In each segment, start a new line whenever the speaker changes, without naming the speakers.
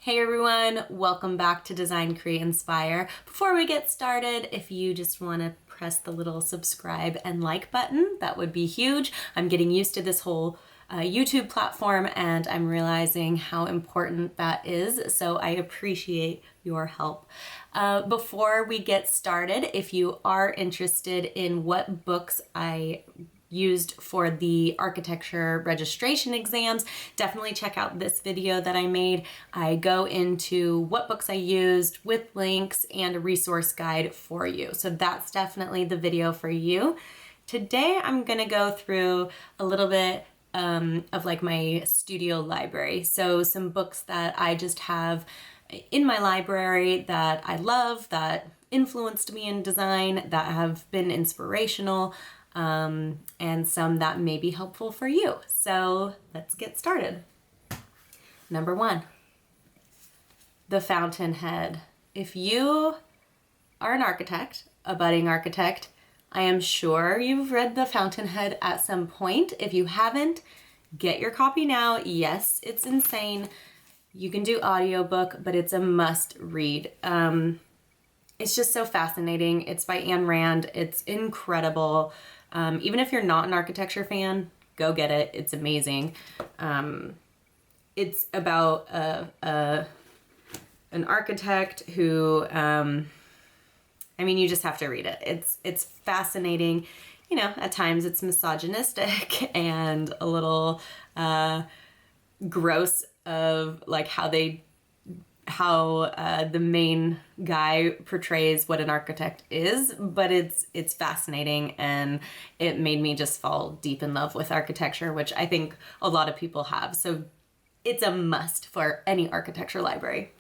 Hey everyone, welcome back to Design, Create, Inspire. Before we get started, if you just want to press the little subscribe and like button, that would be huge. I'm getting used to this whole YouTube platform and I'm realizing how important that is, so I appreciate your help. Before we get started, if you are interested in what books I used for the architecture registration exams, definitely check out this video that I made. I go into what books I used with links and a resource guide for you. So that's definitely the video for you. Today I'm gonna go through a little bit of like my studio library. So some books that I just have in my library that I love, that influenced me in design, that have been inspirational, and some that may be helpful for you. So let's get started. Number 1, The Fountainhead. If you are an architect, a budding architect, I am sure you've read The Fountainhead at some point. If you haven't, get your copy now. Yes, it's insane. You can do audiobook, but it's a must read. It's just so fascinating. It's by Ayn Rand. It's incredible. Even if you're not an architecture fan, go get it. It's amazing. It's about an architect who, you just have to read it. It's fascinating. You know, at times it's misogynistic and a little gross of like how the main guy portrays what an architect is, but it's fascinating and it made me just fall deep in love with architecture, which I think a lot of people have. So it's a must for any architecture library.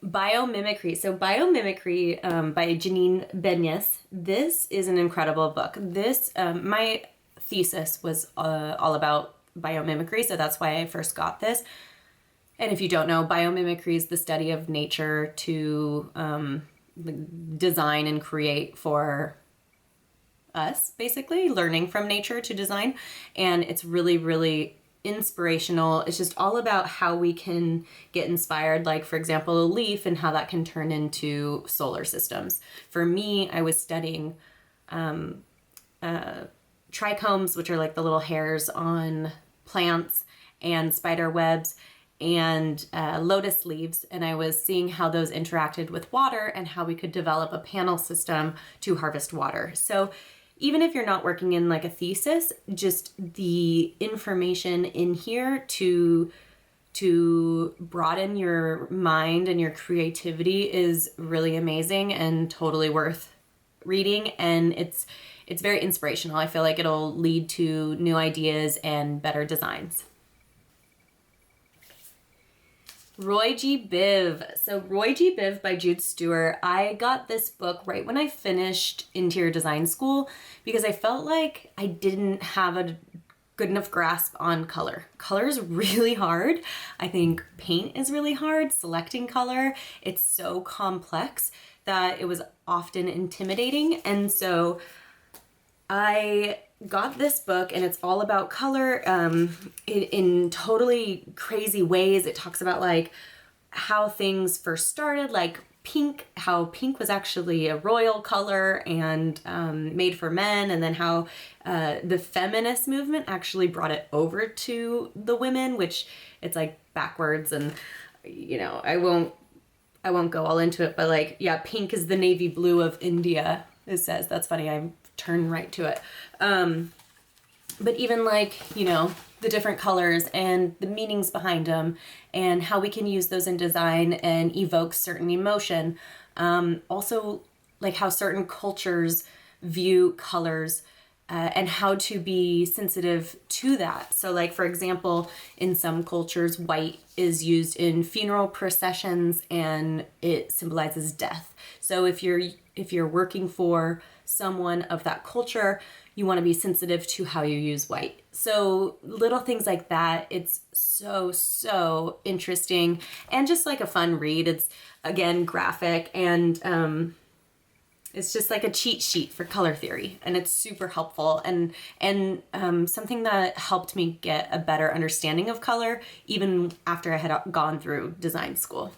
Biomimicry. So Biomimicry by Janine Benyus. This is an incredible book. This, my thesis was all about biomimicry, so that's why I first got this. And if you don't know, biomimicry is the study of nature to design and create for us, basically, learning from nature to design. And it's really, really inspirational. It's just all about how we can get inspired, like, for example, a leaf and how that can turn into solar systems. For me, I was studying trichomes, which are like the little hairs on plants, and spider webs, and lotus leaves, and I was seeing how those interacted with water and how we could develop a panel system to harvest water. So even if you're not working in like a thesis, just the information in here to broaden your mind and your creativity is really amazing and totally worth reading, and it's very inspirational. I feel like it'll lead to new ideas and better designs. Roy G. Biv. So Roy G. Biv by Jude Stewart. I got this book right when I finished interior design school because I felt like I didn't have a good enough grasp on color. Color is really hard. I think paint is really hard. Selecting color, it's so complex that it was often intimidating. And so I got this book, and it's all about color in totally crazy ways. It talks about like how things first started, like pink, how pink was actually a royal color and made for men, and then how the feminist movement actually brought it over to the women, which it's like backwards, and you know, I won't go all into it, but like, yeah, pink is the navy blue of India, it says. That's funny, I turned right to it. But even like, you know, the different colors and the meanings behind them and how we can use those in design and evoke certain emotion. Also like how certain cultures view colors and how to be sensitive to that. So like, for example, in some cultures, white is used in funeral processions and it symbolizes death. So if you're working for someone of that culture, you want to be sensitive to how you use white. So little things like that, it's so interesting and just like a fun read. It's again graphic and it's just like a cheat sheet for color theory, and it's super helpful and something that helped me get a better understanding of color even after I had gone through design school.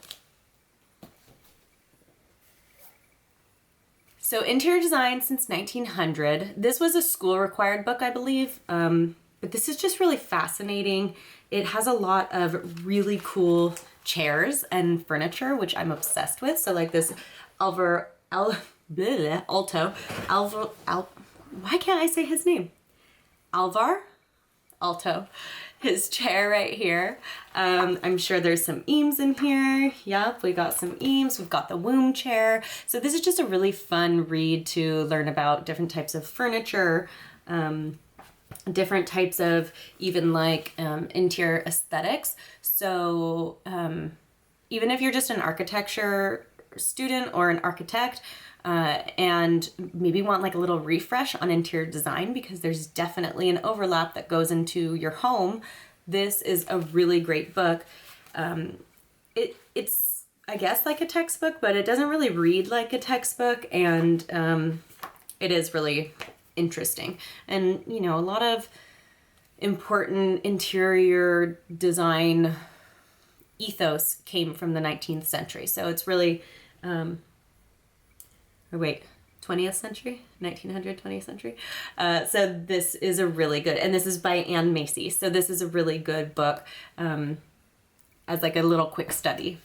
So interior design since 1900. This was a school required book, I believe, but this is just really fascinating. It has a lot of really cool chairs and furniture, which I'm obsessed with. So like this why can't I say his name? Alvar Aalto, his chair right here. I'm sure there's some Eames in here. Yep, we got some Eames. We've got the womb chair. So this is just a really fun read to learn about different types of furniture, different types of even like interior aesthetics. So even if you're just an architecture student or an architect, and maybe want like a little refresh on interior design, because there's definitely an overlap that goes into your home, this is a really great book. It's I guess like a textbook, but it doesn't really read like a textbook, and it is really interesting. And you know, a lot of important interior design ethos came from the 19th century, so it's really 20th century, 1900, 20th century. So this is a really good, and this is by Anne Macy. So this is a really good book as like a little quick study.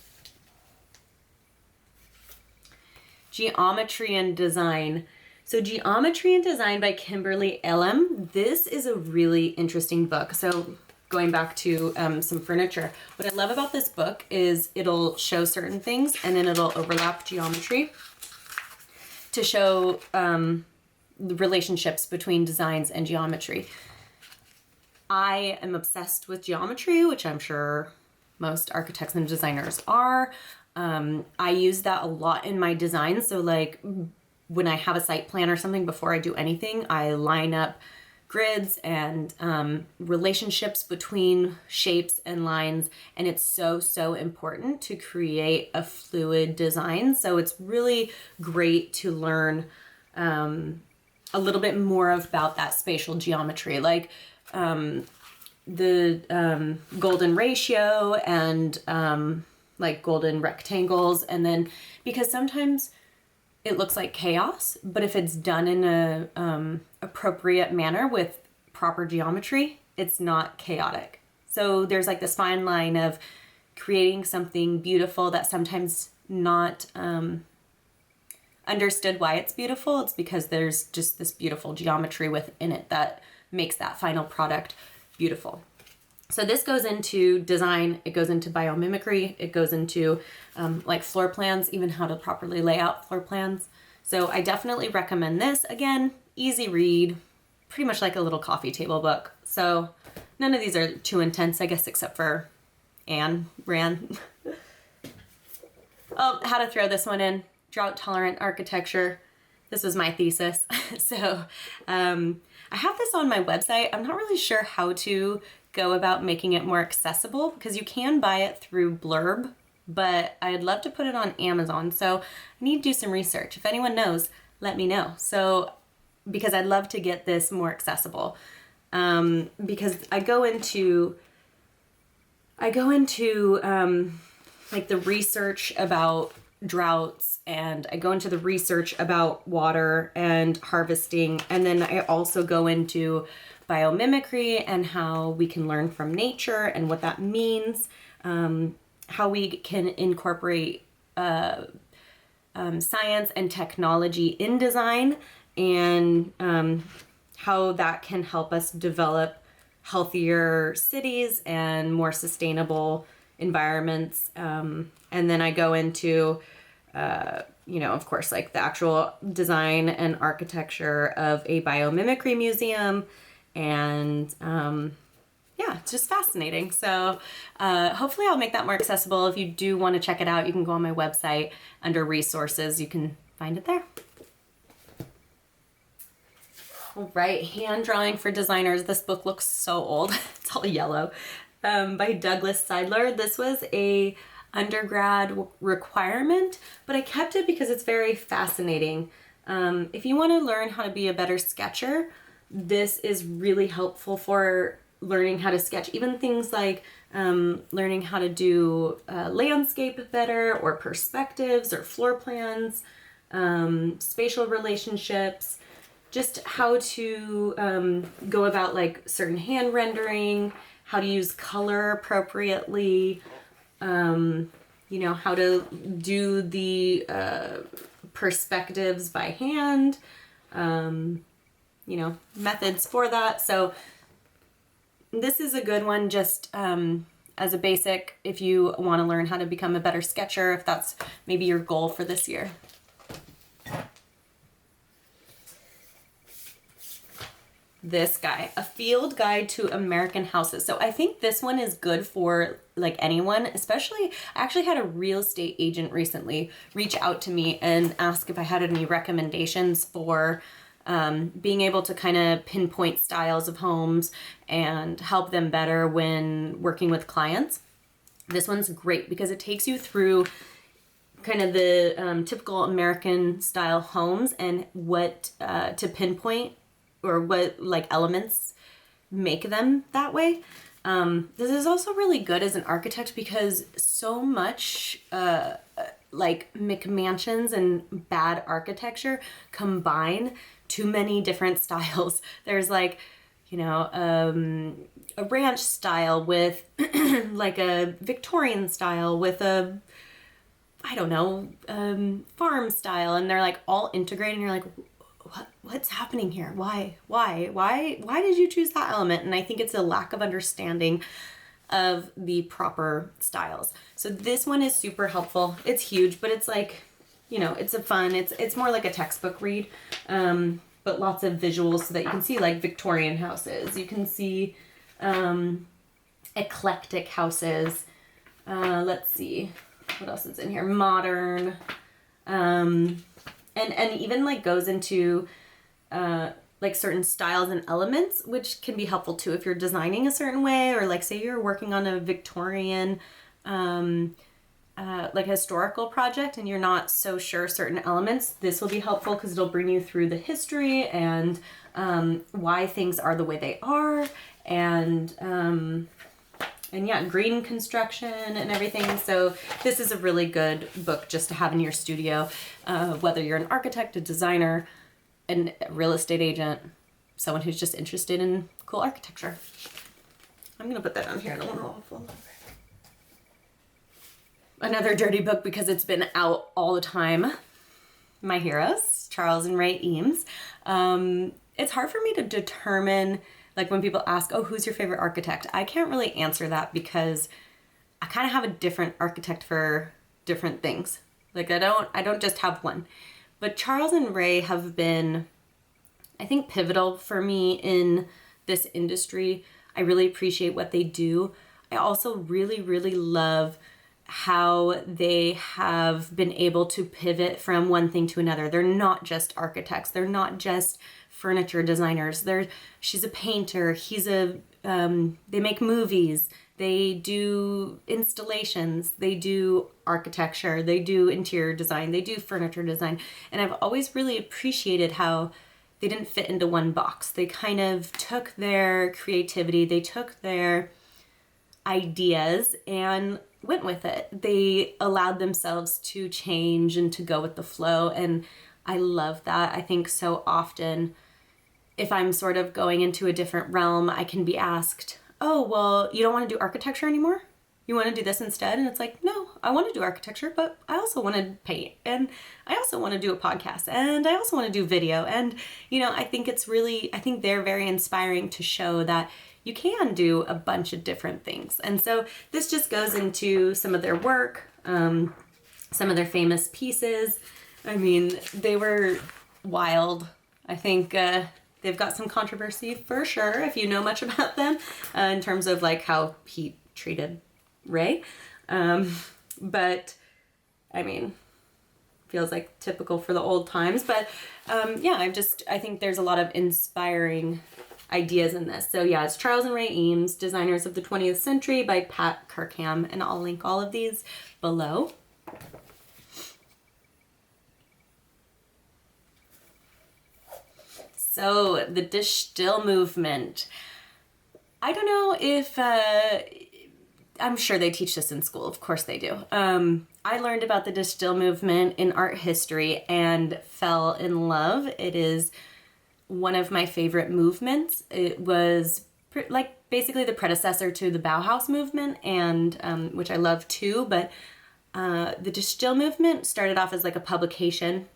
Geometry and Design. So Geometry and Design by Kimberly Elam. This is a really interesting book. So going back to some furniture, what I love about this book is it'll show certain things and then it'll overlap geometry to show the relationships between designs and geometry. I am obsessed with geometry, which I'm sure most architects and designers are. I use that a lot in my designs. So like when I have a site plan or something, before I do anything, I line up grids and relationships between shapes and lines, and it's so important to create a fluid design. So it's really great to learn a little bit more about that spatial geometry, like the golden ratio and like golden rectangles. And then because sometimes it looks like chaos, but if it's done in a appropriate manner with proper geometry, it's not chaotic. So there's like this fine line of creating something beautiful that's sometimes not understood why it's beautiful. It's because there's just this beautiful geometry within it that makes that final product beautiful. So this goes into design, it goes into biomimicry, it goes into like floor plans, even how to properly lay out floor plans. So I definitely recommend this. Again, easy read, pretty much like a little coffee table book. So none of these are too intense, I guess, except for Anne Rand. Oh, how to throw this one in. Drought-tolerant architecture. This was my thesis. So I have this on my website. I'm not really sure how to go about making it more accessible, because you can buy it through Blurb, but I'd love to put it on Amazon. So I need to do some research. If anyone knows, let me know. So, because I'd love to get this more accessible. Because I go into like the research about droughts, and I go into the research about water and harvesting, and then I also go into biomimicry and how we can learn from nature and what that means, how we can incorporate science and technology in design, and how that can help us develop healthier cities and more sustainable environments. And then I go into of course, like the actual design and architecture of a biomimicry museum. And it's just fascinating. So hopefully I'll make that more accessible. If you do want to check it out, you can go on my website under resources. You can find it there. All right, Hand Drawing for Designers. This book looks so old. It's all yellow. By Douglas Stijl. This was a undergrad requirement, but I kept it because it's very fascinating. If you want to learn how to be a better sketcher, this is really helpful for learning how to sketch even things like learning how to do landscape better, or perspectives, or floor plans, spatial relationships, just how to go about like certain hand rendering, how to use color appropriately, you know, how to do the perspectives by hand, you know, methods for that. So this is a good one just as a basic if you want to learn how to become a better sketcher, if that's maybe your goal for this year. This guy, A Field Guide to American Houses. So I think this one is good for like anyone, especially I actually had a real estate agent recently reach out to me and ask if I had any recommendations for being able to kind of pinpoint styles of homes and help them better when working with clients. This one's great because it takes you through kind of the typical American style homes and what to pinpoint, or what like elements make them that way. This is also really good as an architect because so much like McMansions and bad architecture combine too many different styles. There's like, you know, a ranch style with like a Victorian style with a, I don't know, farm style, and they're like all integrated and you're like, what's happening here? Why did you choose that element? And I think it's a lack of understanding of the proper styles. So this one is super helpful. It's huge, but it's like, you know, it's more like a textbook read, but lots of visuals so that you can see like Victorian houses. You can see eclectic houses. Let's see, what else is in here? Modern, and even like goes into like certain styles and elements, which can be helpful too if you're designing a certain way, or like say you're working on a Victorian like historical project and you're not so sure certain elements. This will be helpful because it'll bring you through the history and why things are the way they are, and yeah, green construction and everything. So this is a really good book just to have in your studio, whether you're an architect, a designer, a real estate agent, someone who's just interested in cool architecture. I'm gonna put that on here. I don't want to fall over. Another dirty book because it's been out all the time. My heroes, Charles and Ray Eames. It's hard for me to determine, like when people ask, oh, who's your favorite architect? I can't really answer that because I kind of have a different architect for different things. Like I don't just have one. But Charles and Ray have been, I think, pivotal for me in this industry. I really appreciate what they do. I also really, really love how they have been able to pivot from one thing to another. They're not just architects. They're not just furniture designers. She's a painter. They make movies. They do installations. They do architecture. They do interior design. They do furniture design. And I've always really appreciated how they didn't fit into one box. They kind of took their creativity, they took their ideas and went with it. They allowed themselves to change and to go with the flow. And I love that. I think so often if I'm sort of going into a different realm, I can be asked, oh, well, you don't want to do architecture anymore? You want to do this instead? And it's like, no, I want to do architecture, but I also want to paint, and I also want to do a podcast, and I also want to do video. And, you know, I think they're very inspiring to show that you can do a bunch of different things. And so this just goes into some of their work, some of their famous pieces. I mean, they were wild. I think they've got some controversy for sure if you know much about them in terms of like how he treated Ray. But I mean, feels like typical for the old times. But yeah, I think there's a lot of inspiring ideas in this. So yeah, it's Charles and Ray Eames, Designers of the 20th Century by Pat Kirkham, and I'll link all of these below. So the Stijl movement. I don't know if, I'm sure they teach this in school. Of course they do. I learned about the Stijl movement in art history and fell in love. It is one of my favorite movements. It was like basically the predecessor to the Bauhaus movement, and which I love too. But the Stijl movement started off as like a publication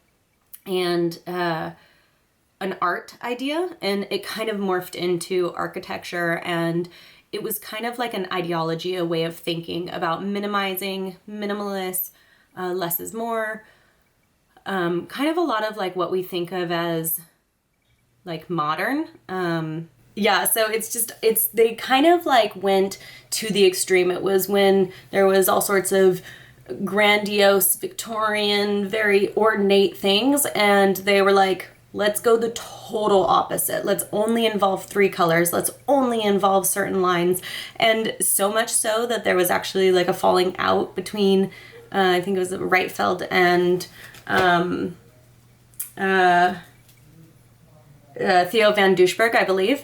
and an art idea, and it kind of morphed into architecture, and it was kind of like an ideology, a way of thinking about minimizing, minimalist, less is more, kind of a lot of like what we think of as like modern. Yeah, so they kind of like went to the extreme. It was when there was all sorts of grandiose, Victorian, very ornate things, and they were like, let's go the total opposite. Let's only involve 3 colors. Let's only involve certain lines. And so much so that there was actually like a falling out between, I think it was Rietveld and Theo van Doesburg, I believe,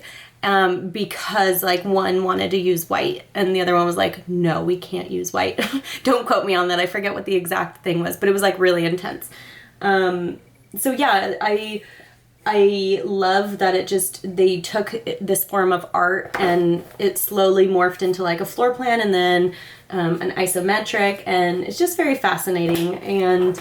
because like one wanted to use white and the other one was like, no, we can't use white. Don't quote me on that. I forget what the exact thing was, but it was like really intense. So yeah, I love that they took this form of art and it slowly morphed into like a floor plan and then an isometric, and it's just very fascinating. And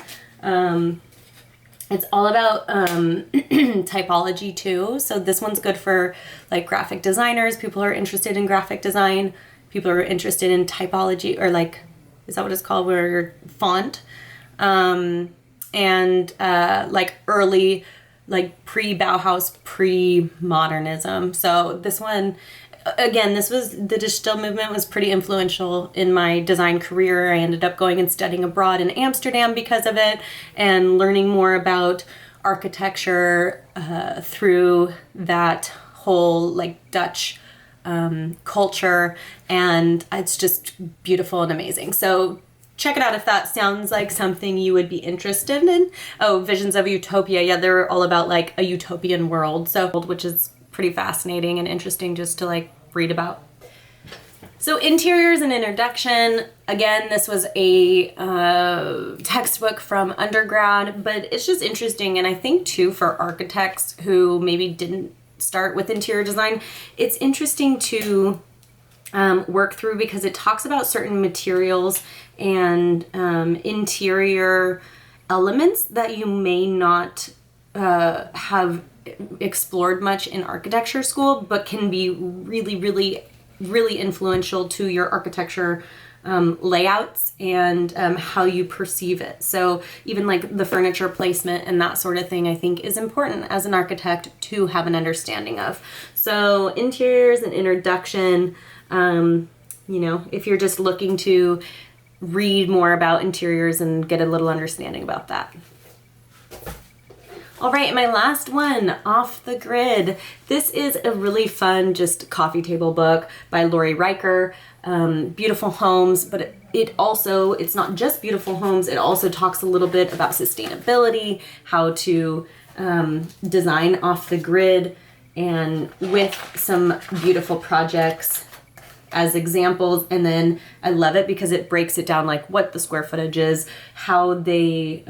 it's all about typology too. So this one's good for like graphic designers, people who are interested in graphic design, people who are interested in typology, or like, is that what it's called, where your font? And like early, like pre-Bauhaus, pre-modernism. So this one, again, the Stijl movement was pretty influential in my design career. I ended up going and studying abroad in Amsterdam because of it and learning more about architecture through that whole like Dutch culture. And it's just beautiful and amazing. So check it out if that sounds like something you would be interested in. Oh, Visions of Utopia. Yeah, they're all about like a utopian world, so which is pretty fascinating and interesting just to like read about. So interiors and introduction. Again, this was a textbook from undergrad, but it's just interesting. And I think too, for architects who maybe didn't start with interior design, it's interesting to work through because it talks about certain materials and interior elements that you may not have explored much in architecture school, but can be really, really, really influential to your architecture layouts and how you perceive it. So even like the furniture placement and that sort of thing, I think is important as an architect to have an understanding of. So interiors and introduction, you know, if you're just looking to read more about interiors and get a little understanding about that. All right, my last one, Off the Grid. This is a really fun, just coffee table book by Lori Riker. Beautiful homes, but it's not just beautiful homes, it also talks a little bit about sustainability, how to design off the grid, and with some beautiful projects as examples. And then I love it because it breaks it down, like what the square footage is, how they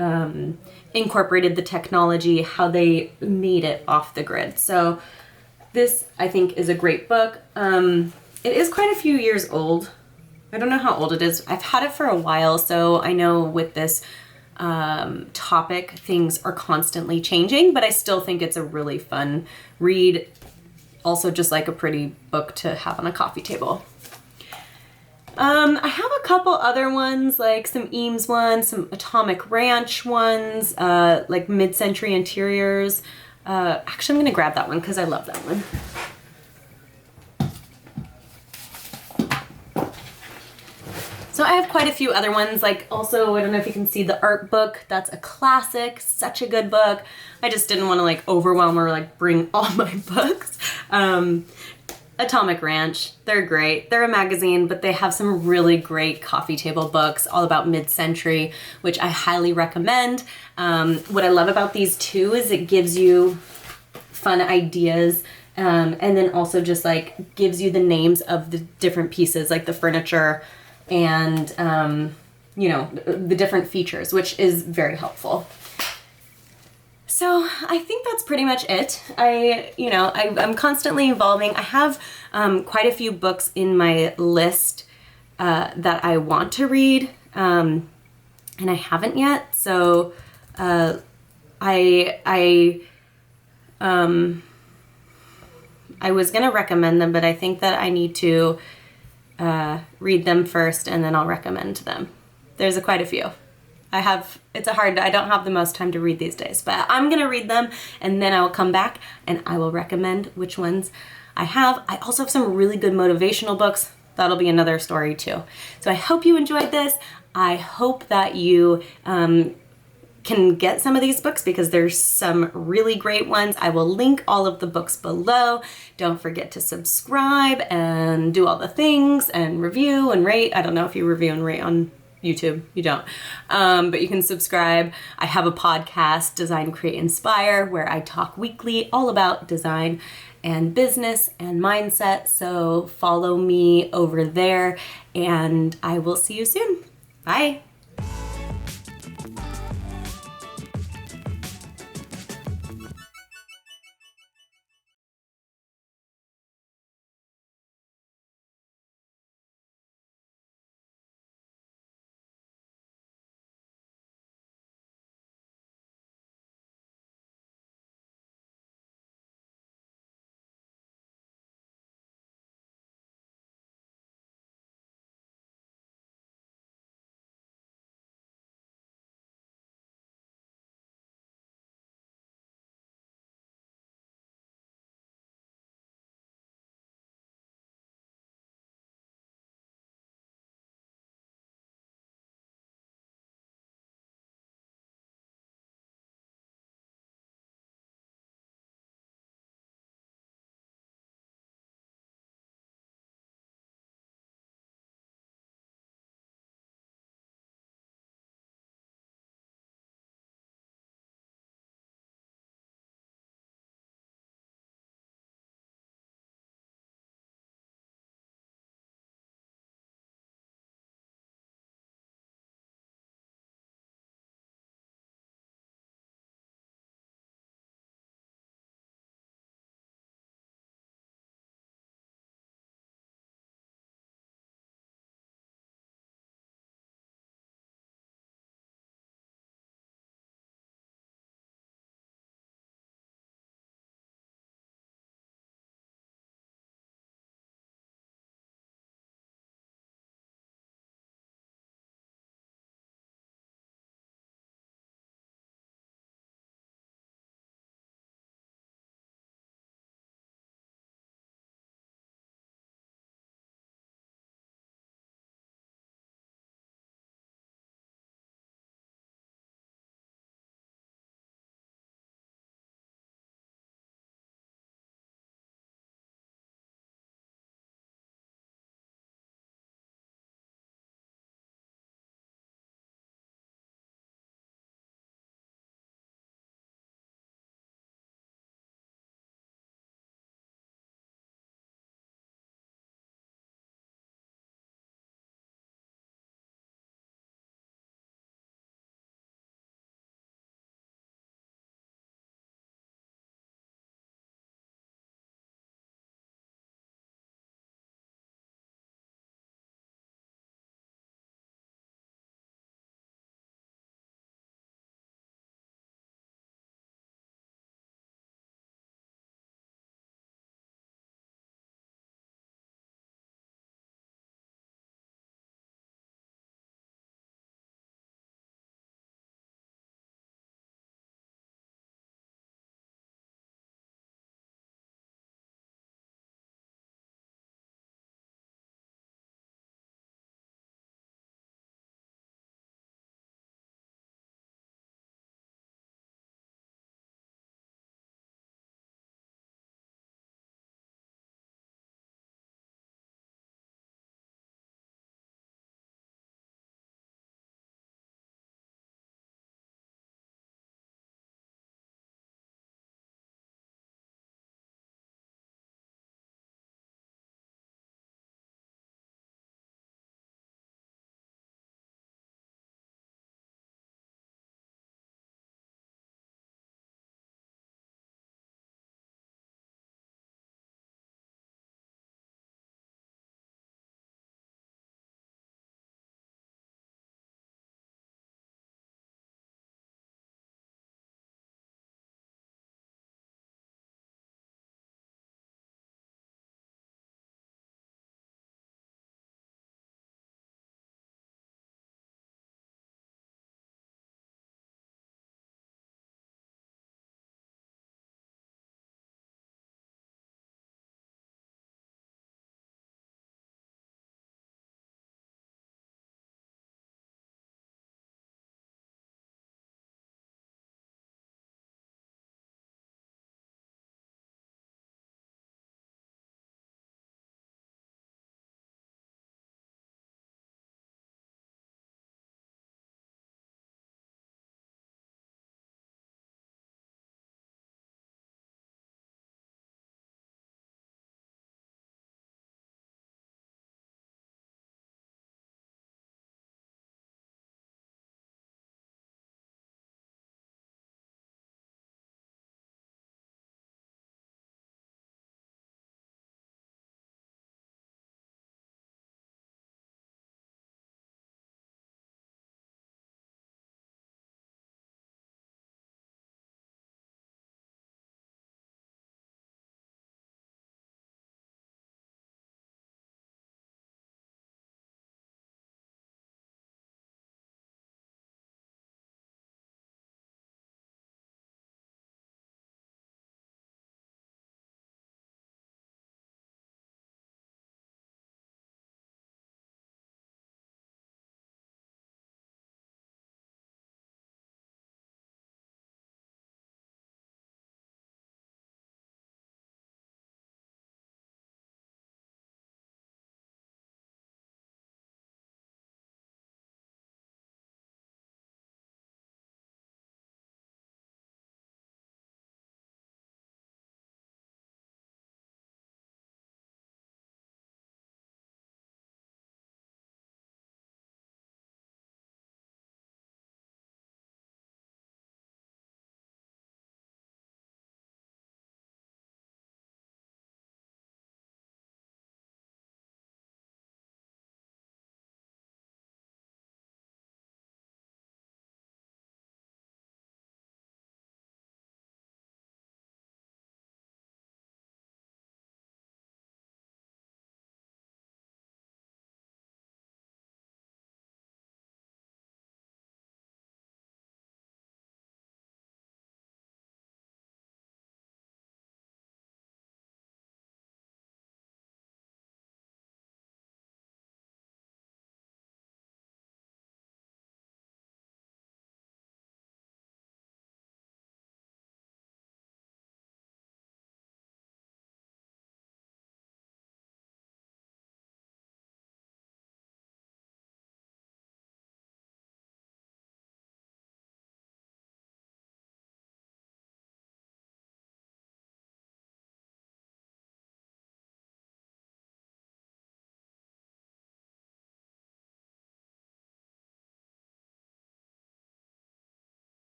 incorporated the technology, how they made it off the grid. So this, I think, is a great book. It is quite a few years old. I don't know how old it is. I've had it for a while, so I know with this topic, things are constantly changing, but I still think it's a really fun read. Also just like a pretty book to have on a coffee table. I have a couple other ones, like some Eames ones, some Atomic Ranch ones, like mid-century interiors. Actually, I'm going to grab that one because I love that one. So I have quite a few other ones, like also, I don't know if you can see the art book. That's a classic, such a good book. I just didn't want to like overwhelm or like bring all my books. Atomic Ranch, they're great. They're a magazine, but they have some really great coffee table books all about mid-century, which I highly recommend. What I love about these two is it gives you fun ideas. And then also just like gives you the names of the different pieces, like the furniture and, you know, the different features, which is very helpful. So I think that's pretty much it. I'm constantly evolving. I have quite a few books in my list that I want to read, and I haven't yet. So I was gonna recommend them, but I think that I need to read them first, and then I'll recommend them. There's quite a few. I don't have the most time to read these days, but I'm gonna read them and then I will come back and I will recommend which ones I have. I also have some really good motivational books. That'll be another story too. So I hope you enjoyed this. I hope that you can get some of these books because there's some really great ones. I will link all of the books below. Don't forget to subscribe and do all the things and review and rate. I don't know if you review and rate on YouTube, you don't, but you can subscribe. I have a podcast, Design, Create, Inspire, where I talk weekly all about design and business and mindset. So follow me over there and I will see you soon. Bye.